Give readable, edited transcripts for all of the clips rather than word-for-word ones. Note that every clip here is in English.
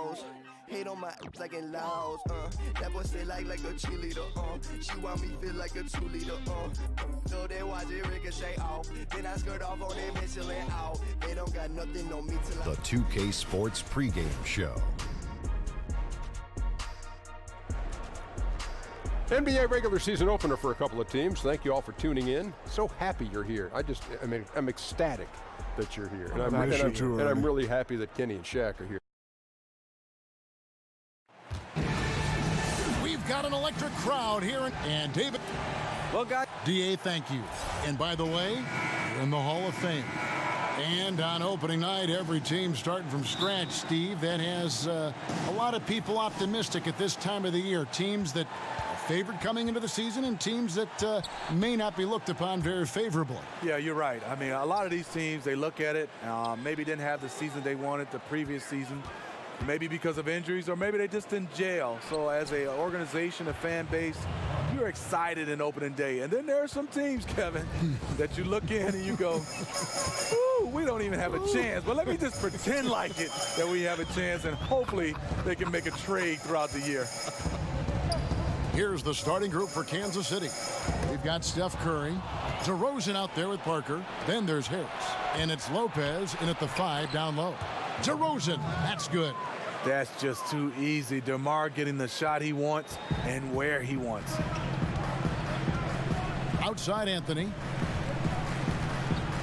house. Hate on my like in Laos, that boy say like a cheerleader, she want me feel like a 2-liter, so they watch it ricochet off, then I skirt off on them Michelin out, they don't got nothing on me till The 2K Sports pregame show. NBA regular season opener for a couple of teams. Thank you all for tuning in. So happy you're here. I'm ecstatic that you're here. And I'm really happy that Kenny and Shaq are here. We've got an electric crowd here. And David. Well, guys. DA, thank you. And by the way, you're in the Hall of Fame. And on opening night, every team starting from scratch, Steve. That has a lot of people optimistic at this time of the year. Teams that are favored coming into the season and teams that may not be looked upon very favorably. Yeah, you're right. I mean, a lot of these teams, they look at it, maybe didn't have the season they wanted the previous season, maybe because of injuries, or maybe they just in jail. So as an organization, a fan base, you're excited in opening day. And then there are some teams, Kevin, that you look in and you go, ooh, we don't even have a chance. But let me just pretend like it that we have a chance, and hopefully they can make a trade throughout the year. Here's the starting group for Kansas City. We've got Steph Curry, DeRozan out there with Parker. Then there's Harris. And it's Lopez in at the 5 down low. DeRozan, that's good. That's just too easy. DeMar getting the shot he wants and where he wants. Outside Anthony.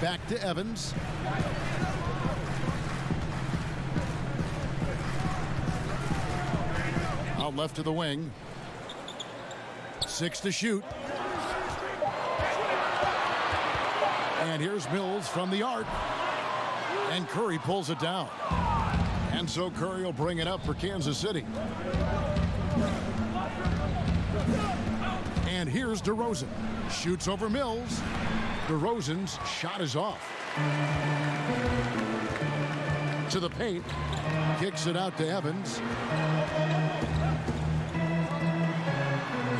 Back to Evans. Out left to the wing. 6 to shoot. And here's Mills from the arc. And Curry pulls it down. And so Curry will bring it up for Kansas City. And here's DeRozan. Shoots over Mills. DeRozan's shot is off. To the paint. Kicks it out to Evans.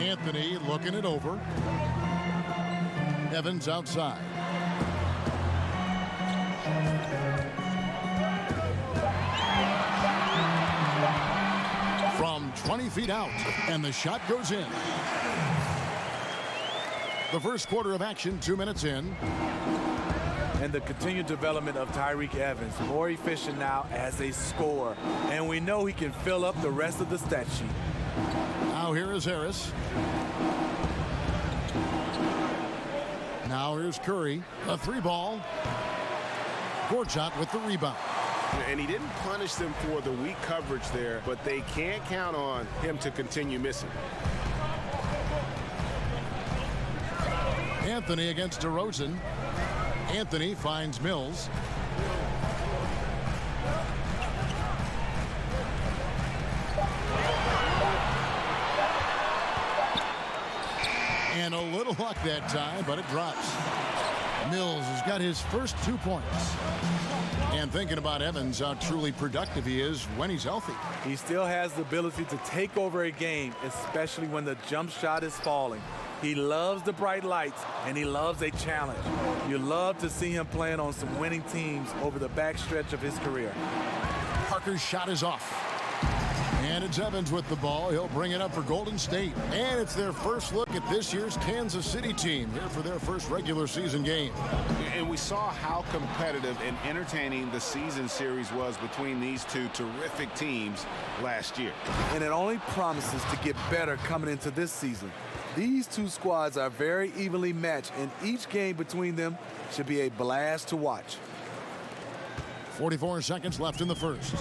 Anthony looking it over. Evans outside. From 20 feet out, and the shot goes in. The first quarter of action, 2 minutes in. And the continued development of Tyreke Evans, more efficient now as a scorer. And we know he can fill up the rest of the stat sheet. Now here is Harris. Now here's Curry. A 3-ball. Gortat with the rebound. And he didn't punish them for the weak coverage there, but they can't count on him to continue missing. Anthony against DeRozan. Anthony finds Mills. And a little luck that time, but it drops. Mills has got his first 2 points. And thinking about Evans, how truly productive he is when he's healthy. He still has the ability to take over a game, especially when the jump shot is falling. He loves the bright lights, and he loves a challenge. You love to see him playing on some winning teams over the backstretch of his career. Parker's shot is off. And it's Evans with the ball. He'll bring it up for Golden State. And it's their first look at this year's Kansas City team here for their first regular season game. And we saw how competitive and entertaining the season series was between these two terrific teams last year. And it only promises to get better coming into this season. These two squads are very evenly matched, and each game between them should be a blast to watch. 44 seconds left in the first.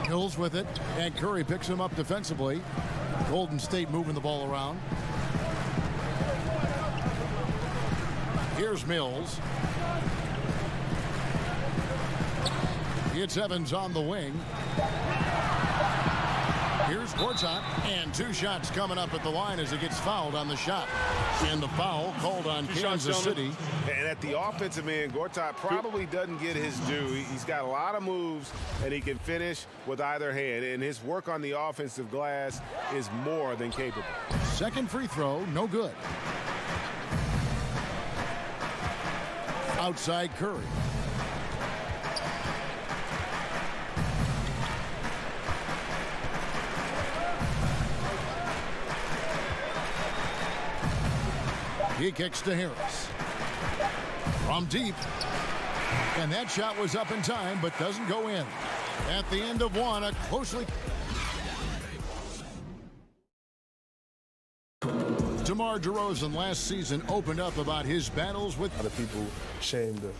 Mills with it, and Curry picks him up defensively. Golden State moving the ball around. Here's Mills. It's Evans on the wing. Here's Gortat, and 2 shots coming up at the line as he gets fouled on the shot. And the foul called on Kansas City. And at the offensive end, Gortat probably doesn't get his due. He's got a lot of moves, and he can finish with either hand. And his work on the offensive glass is more than capable. Second free throw, no good. Outside Curry. He kicks to Harris. From deep. And that shot was up in time, but doesn't go in. At the end of one, a closely... DeMar DeRozan last season opened up about his battles with... A lot of people shamed him.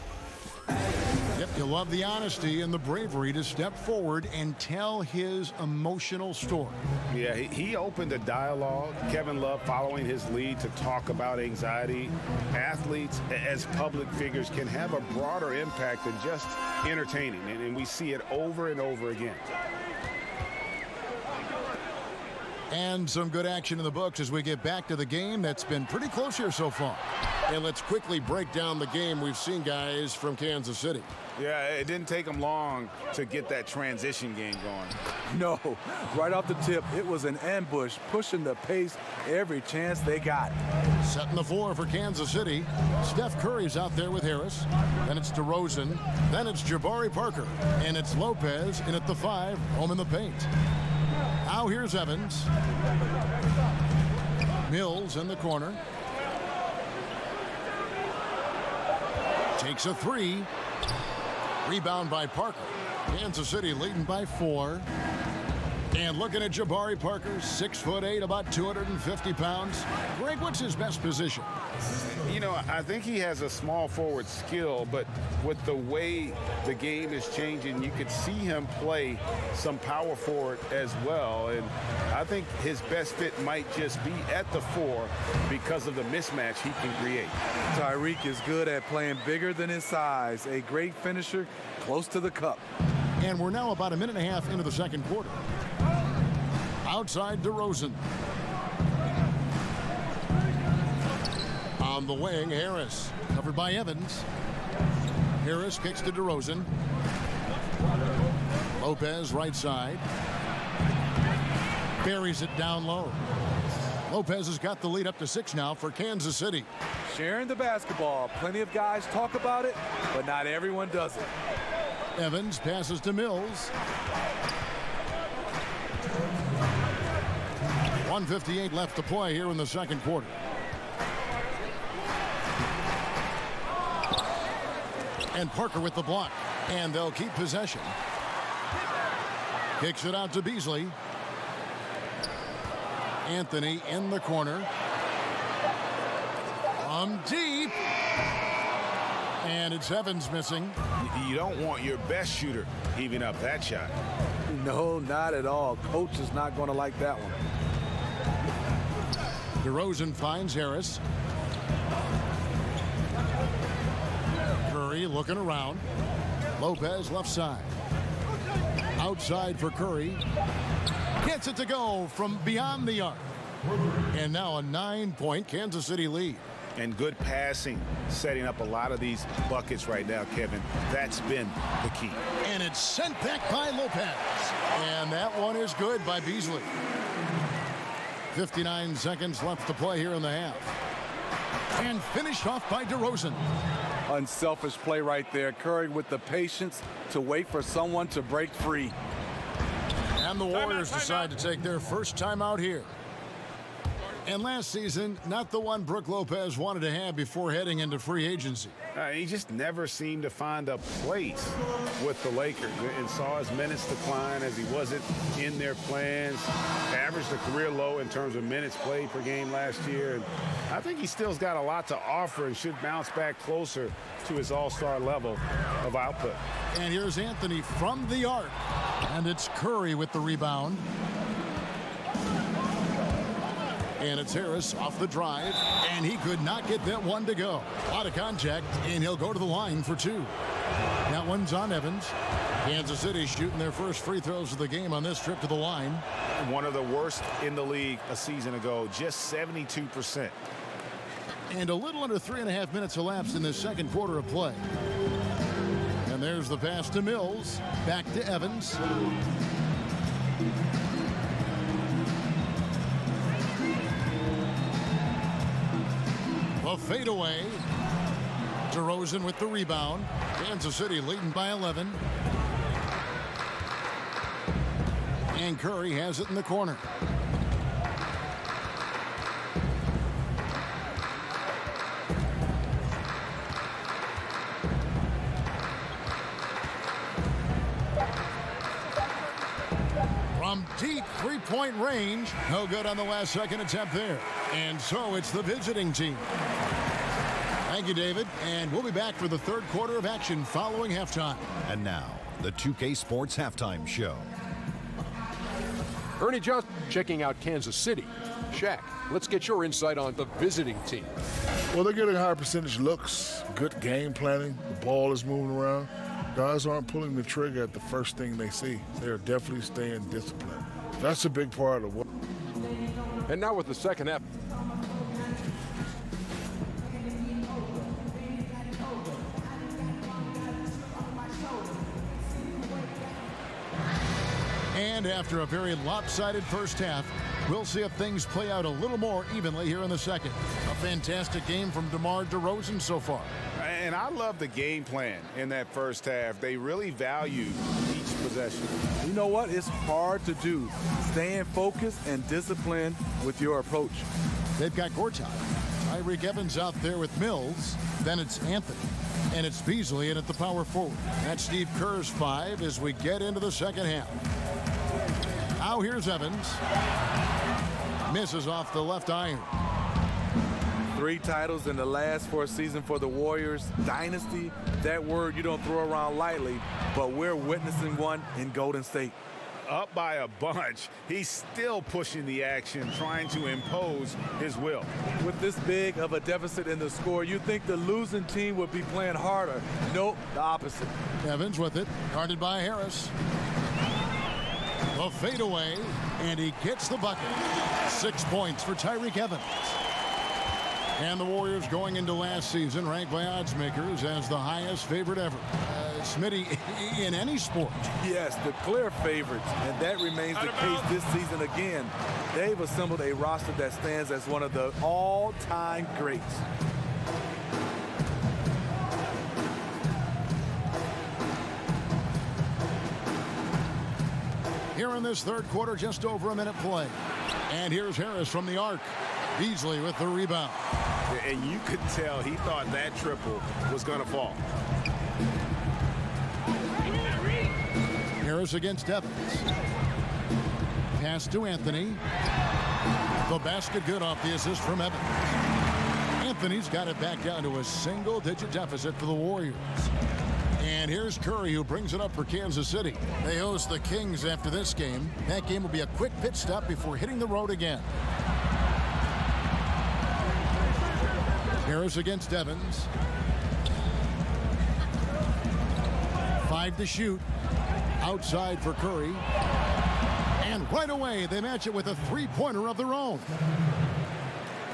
Yep, you love the honesty and the bravery to step forward and tell his emotional story. Yeah, he opened a dialogue. Kevin Love following his lead to talk about anxiety. Athletes as public figures can have a broader impact than just entertaining, and we see it over and over again. And some good action in the books as we get back to the game that's been pretty close here so far. And let's quickly break down the game we've seen, guys, from Kansas City. Yeah, it didn't take them long to get that transition game going. No, right off the tip, it was an ambush, pushing the pace every chance they got. Setting the floor for Kansas City. Steph Curry's out there with Harris. Then it's DeRozan. Then it's Jabari Parker. And it's Lopez in at the 5, home in the paint. Now here's Evans. Mills in the corner. Takes a 3. Rebound by Parker. Kansas City leading by 4. And looking at Jabari Parker, 6'8", about 250 pounds. Greg, what's his best position? You know, I think he has a small forward skill, but with the way the game is changing, you could see him play some power forward as well. And I think his best fit might just be at the 4 because of the mismatch he can create. Tyreek is good at playing bigger than his size. A great finisher, close to the cup. And we're now about a minute and a half into the second quarter. Outside DeRozan. On the wing, Harris. Covered by Evans. Harris kicks to DeRozan. Lopez right side. Buries it down low. Lopez has got the lead up to 6 now for Kansas City. Sharing the basketball. Plenty of guys talk about it, but not everyone does it. Evans passes to Mills. 1:58 left to play here in the second quarter. And Parker with the block. And they'll keep possession. Kicks it out to Beasley. Anthony in the corner. From deep. And it's Evans missing. You don't want your best shooter heaving up that shot. No, not at all. Coach is not going to like that one. DeRozan finds Harris. Curry looking around. Lopez left side. Outside for Curry. Gets it to go from beyond the arc. And now a 9-point Kansas City lead. And good passing, setting up a lot of these buckets right now, Kevin. That's been the key. And it's sent back by Lopez. And that one is good by Beasley. 59 seconds left to play here in the half. And finished off by DeRozan. Unselfish play right there. Curry with the patience to wait for someone to break free. And the Warriors decide to take their first time out here. And last season, not the one Brook Lopez wanted to have before heading into free agency. He just never seemed to find a place with the Lakers and saw his minutes decline as he wasn't in their plans. Averaged a career low in terms of minutes played per game last year. And I think he still's got a lot to offer and should bounce back closer to his all-star level of output. And here's Anthony from the arc. And it's Curry with the rebound. And it's Harris off the drive, and he could not get that one to go. A lot of contact, and he'll go to the line for 2. That one's on Evans. Kansas City shooting their first free throws of the game on this trip to the line. One of the worst in the league a season ago, just 72%. And a little under 3.5 minutes elapsed in the second quarter of play. And there's the pass to Mills. Back to Evans. A fadeaway. DeRozan with the rebound. Kansas City leading by 11. And Curry has it in the corner. deep three-point range. No good on the last second attempt there. And so it's the visiting team. Thank you, David. And we'll be back for the third quarter of action following halftime. And now, the 2K Sports Halftime Show. Ernie Johnson checking out Kansas City. Shaq, let's get your insight on the visiting team. Well, they're getting higher percentage looks, good game planning. The ball is moving around. Guys aren't pulling the trigger at the first thing they see. They're definitely staying disciplined. That's a big part of what. And now with the second half. And after a very lopsided first half, we'll see if things play out a little more evenly here in the second. A fantastic game from DeMar DeRozan so far. And I love the game plan in that first half. They really value each possession. You know what? It's hard to do. Staying focused and disciplined with your approach. They've got Gortat. Tyreek Evans out there with Mills. Then it's Anthony. And it's Beasley in at the power forward. That's Steve Kerr's 5 as we get into the second half. Now here's Evans. Misses off the left iron. 3 titles in the last 4 seasons for the Warriors. Dynasty, that word you don't throw around lightly, but we're witnessing one in Golden State. Up by a bunch. He's still pushing the action, trying to impose his will. With this big of a deficit in the score, you'd think the losing team would be playing harder. Nope, the opposite. Evans with it, guarded by Harris. The fadeaway, and he gets the bucket. 6 points for Tyreek Evans. And the Warriors going into last season ranked by odds makers as the highest favorite ever. Smitty, in any sport. Yes, the clear favorites, and that remains the case this season again. They've assembled a roster that stands as one of the all-time greats. Here in this third quarter, just over a minute play. And here's Harris from the arc. Beasley with the rebound. And you could tell he thought that triple was going to fall. Harris against Evans. Pass to Anthony. The basket good off the assist from Evans. Anthony's got it back down to a single-digit deficit for the Warriors. And here's Curry, who brings it up for Kansas City. They host the Kings after this game. That game will be a quick pit stop before hitting the road again. Harris against Evans. 5 to shoot. Outside for Curry. And right away, they match it with a three-pointer of their own.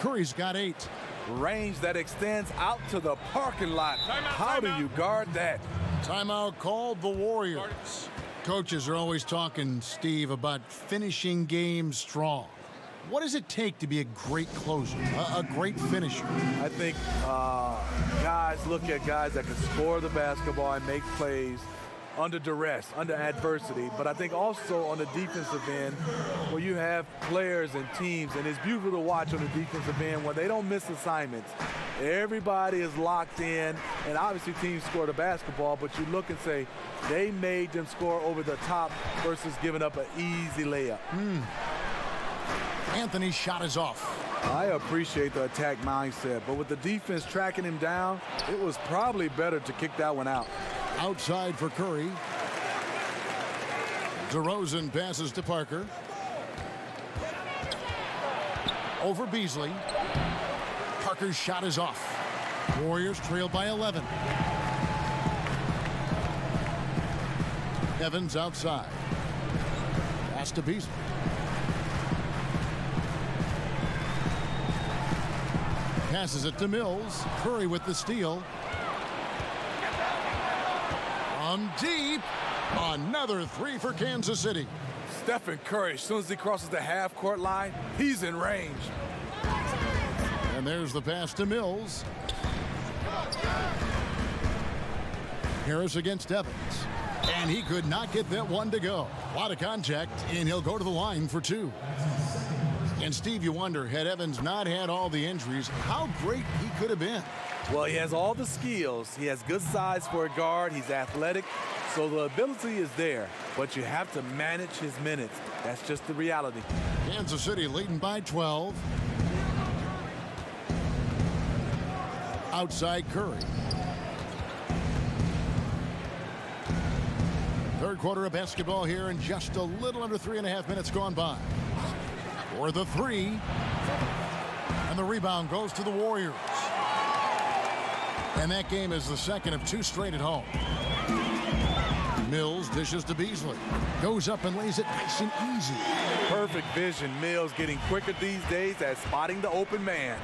Curry's got 8. Range that extends out to the parking lot. How do you guard that? Timeout called the Warriors. Coaches are always talking, Steve, about finishing games strong. What does it take to be a great closer, a great finisher? I think guys look at guys that can score the basketball and make plays under duress, under adversity. But I think also on the defensive end, where you have players and teams, and it's beautiful to watch on the defensive end when they don't miss assignments. Everybody is locked in, and obviously teams score the basketball, but you look and say, they made them score over the top versus giving up an easy layup. Anthony's shot is off. I appreciate the attack mindset, but with the defense tracking him down, it was probably better to kick that one out. Outside for Curry. DeRozan passes to Parker. Over Beasley. Parker's shot is off. Warriors trail by 11. Evans outside. Pass to Beasley. Passes it to Mills. Curry with the steal. From deep. Another 3 for Kansas City. Stephen Curry, as soon as he crosses the half-court line, he's in range. And there's the pass to Mills. Harris against Evans. And he could not get that one to go. A lot of contact, and he'll go to the line for 2. And Steve, you wonder, had Evans not had all the injuries, how great he could have been. Well, he has all the skills. He has good size for a guard. He's athletic. So the ability is there, but you have to manage his minutes. That's just the reality. Kansas City leading by 12. Outside Curry. Third quarter of basketball here, and just a little under 3.5 minutes gone by. For the three. And the rebound goes to the Warriors. And that game is the second of 2 straight at home. Mills dishes to Beasley. Goes up and lays it nice and easy. Perfect vision. Mills getting quicker these days at spotting the open man.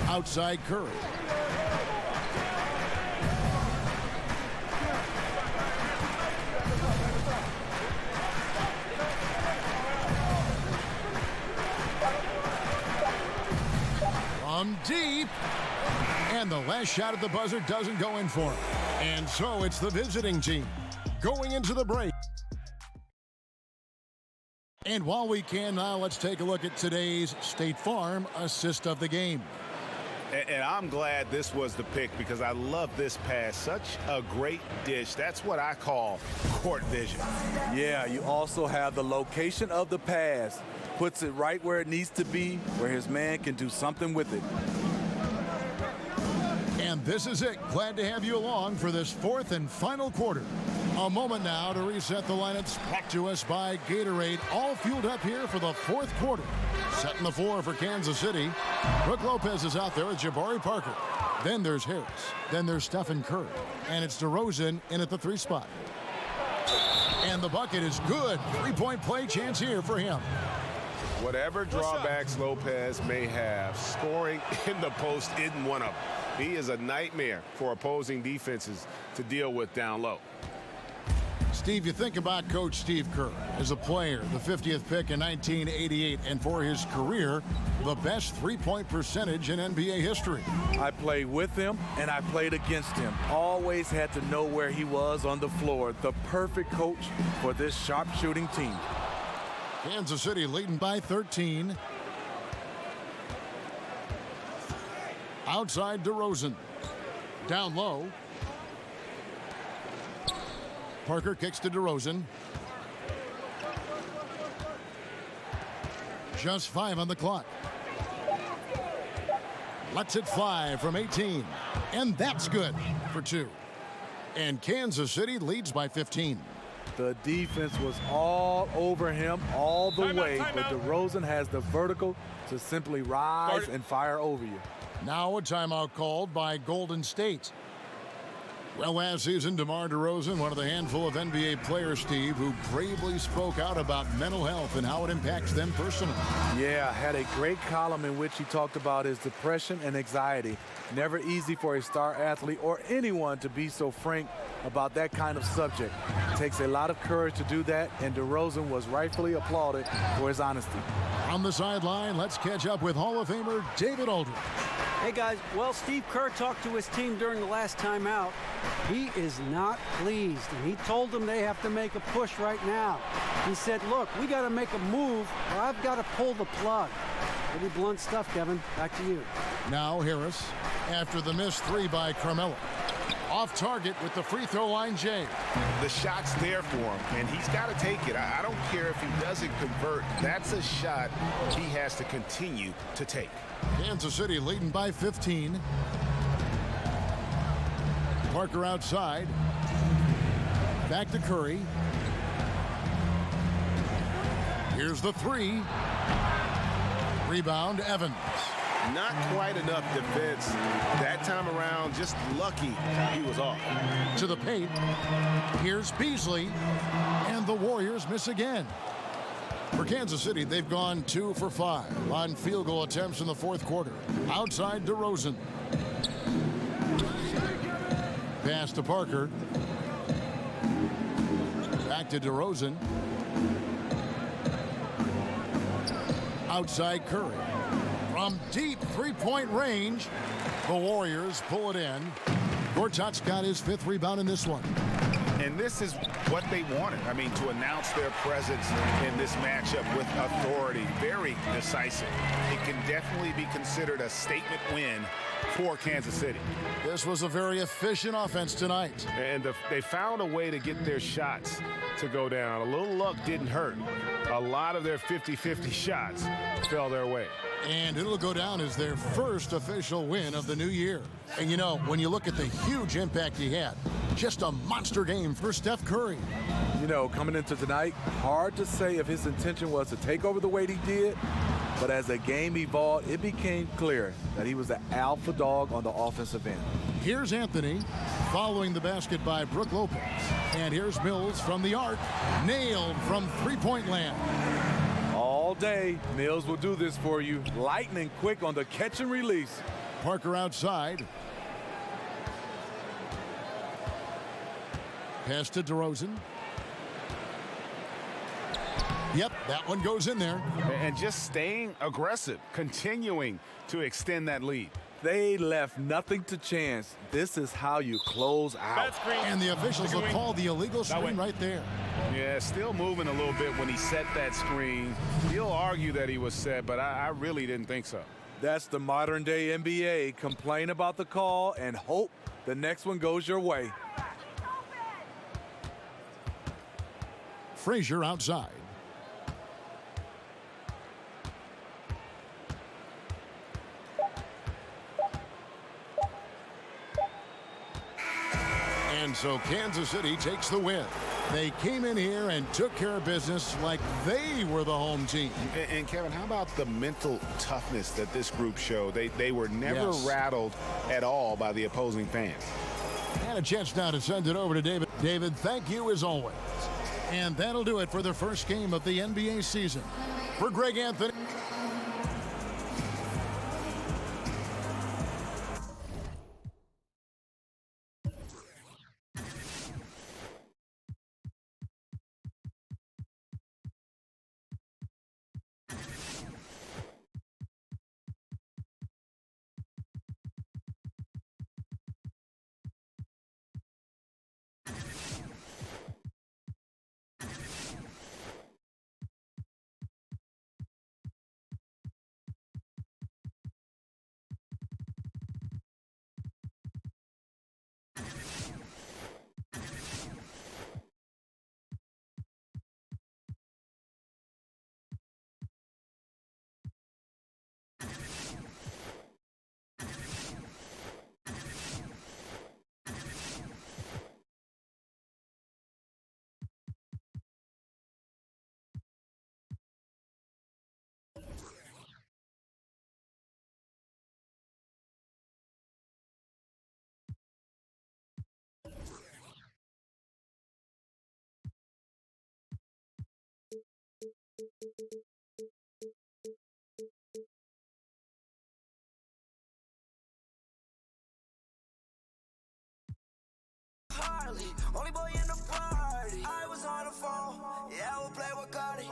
Outside Curry. From deep. And the last shot at the buzzer doesn't go in for him. And so it's the visiting team going into the break. And while we can now, let's take a look at today's State Farm assist of the game. And I'm glad this was the pick because I love this pass. Such a great dish. That's what I call court vision. Yeah, you also have the location of the pass. Puts it right where it needs to be, where his man can do something with it. And this is it. Glad to have you along for this fourth and final quarter. A moment now to reset the lineups brought to us by Gatorade. All fueled up here for the fourth quarter. Setting the floor for Kansas City. Brook Lopez is out there with Jabari Parker. Then there's Harris. Then there's Stephen Curry. And it's DeRozan in at the 3 spot. And the bucket is good. 3-point play chance here for him. Whatever drawbacks Lopez may have, scoring in the post isn't one of them. He is a nightmare for opposing defenses to deal with down low. Steve, you think about Coach Steve Kerr as a player, the 50th pick in 1988, and for his career, the best 3-point percentage in NBA history. I played with him, and I played against him. Always had to know where he was on the floor. The perfect coach for this sharpshooting team. Kansas City leading by 13. Outside DeRozan. Down low. Parker kicks to DeRozan. Just 5 on the clock. Lets it fly from 18. And that's good for 2. And Kansas City leads by 15. The defense was all over him all the way, but DeRozan has the vertical to simply rise and fire over you. Now a timeout called by Golden State. Well, last season, DeMar DeRozan, one of the handful of NBA players, Steve, who bravely spoke out about mental health and how it impacts them personally. Yeah, had a great column in which he talked about his depression and anxiety. Never easy for a star athlete or anyone to be so frank about that kind of subject. It takes a lot of courage to do that, and DeRozan was rightfully applauded for his honesty. On the sideline, let's catch up with Hall of Famer David Aldridge. Hey guys, well, Steve Kerr talked to his team during the last timeout. He is not pleased, and he told them they have to make a push right now. He said, look, we got to make a move, or I've got to pull the plug. Pretty blunt stuff, Kevin. Back to you. Now Harris, after the missed 3 by Carmelo. Off target with the free throw line, Jay. The shot's there for him, and he's got to take it. I don't care if he doesn't convert. That's a shot he has to continue to take. Kansas City leading by 15. Parker outside. Back to Curry. Here's the 3. Rebound, Evans. Not quite enough defense. That time around, just lucky he was off. To the paint. Here's Beasley. And the Warriors miss again. For Kansas City, they've gone 2 for 5 on field goal attempts in the fourth quarter. Outside DeRozan. Pass to Parker. Back to DeRozan. Outside Curry. From deep 3-point range, the Warriors pull it in. Gortat's got his 5th rebound in this one. And this is what they wanted. I mean, to announce their presence in this matchup with authority, very decisive. It can definitely be considered a statement win for Kansas City. This was a very efficient offense tonight. And they found a way to get their shots to go down. A little luck didn't hurt. A lot of their 50-50 shots fell their way. And it'll go down as their first official win of the new year. And, you know, when you look at the huge impact he had, just a monster game for Steph Curry. You know, coming into tonight, hard to say if his intention was to take over the way he did, but as the game evolved, it became clear that he was the alpha dog on the offensive end. Here's Anthony following the basket by Brook Lopez. And here's Mills from the arc, nailed from three-point land. All day, Mills will do this for you. Lightning quick on the catch and release. Parker outside. Pass to DeRozan. Yep, that one goes in there. And just staying aggressive, continuing to extend that lead. They left nothing to chance. This is how you close out. And the officials will call the illegal screen right there. Yeah, still moving a little bit when he set that screen. He'll argue that he was set, but I really didn't think so. That's the modern day NBA. Complain about the call and hope the next one goes your way. Frazier outside. And so Kansas City takes the win. They came in here and took care of business like they were the home team. And Kevin, how about the mental toughness that this group showed? They were never rattled at all by the opposing fans. And a chance now to send it over to David. David, thank you as always. And that'll do it for the first game of the NBA season. For Greg Anthony. Only boy in the party. I was on the phone. Yeah, we'll play with Cardi.